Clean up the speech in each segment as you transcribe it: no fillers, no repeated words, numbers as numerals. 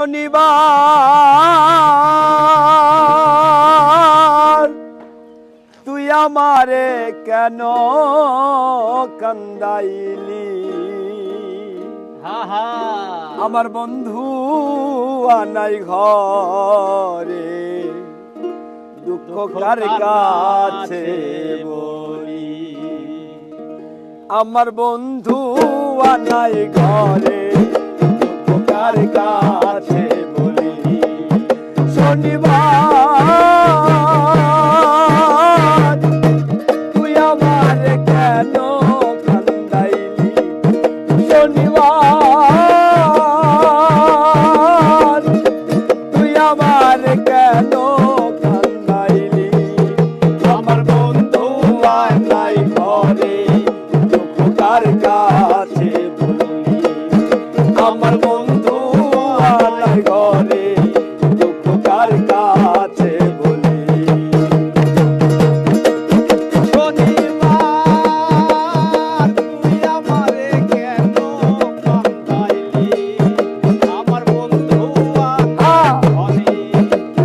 শনিবার তুই আমারে কেন কান্দাইলি? আমার বন্ধু আনাই ঘরে, দুঃখ কার কাছে বলি? আমার বন্ধু আনাই ঘরে, দুঃখ কার কাছে বলি? শনিবার তুই আমারে কেন কান্দাইলি? শনিবার তুই আমারে কেন কান্দাইলি? আমার বন্ধু আনাই ঘরে, দুঃখ কার কাছে বলি? আমার বন্ধু আনাই ঘরে, দুঃখ কার কাছে বলি? শনিবার তুই আমারে কেন কান্দাইলি? আমার বন্ধু ঘরে,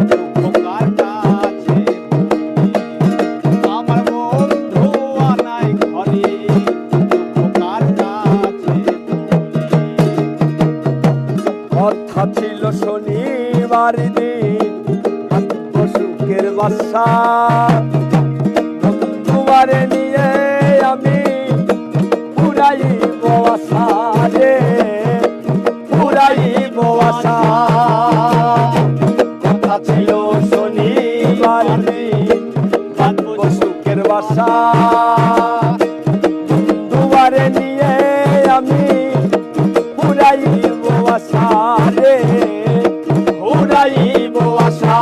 দুঃখ কার কাছে বলি? আমার বন্ধু আনাই ঘরে, দুঃখ কার কাছে বলি? কথা ছিল শনিবার দিন, থাকবো সুখের বাসা। বন্ধুবারে নিয়ে আমি পুরাইব আশা রে, পুরাইব আশা। কথা ছিল শনিবার দিন, থাকবো সুখের বাসা। বন্ধুবারে নিয়ে আমি পুরাইব আশা রে, পুরাইব আশা।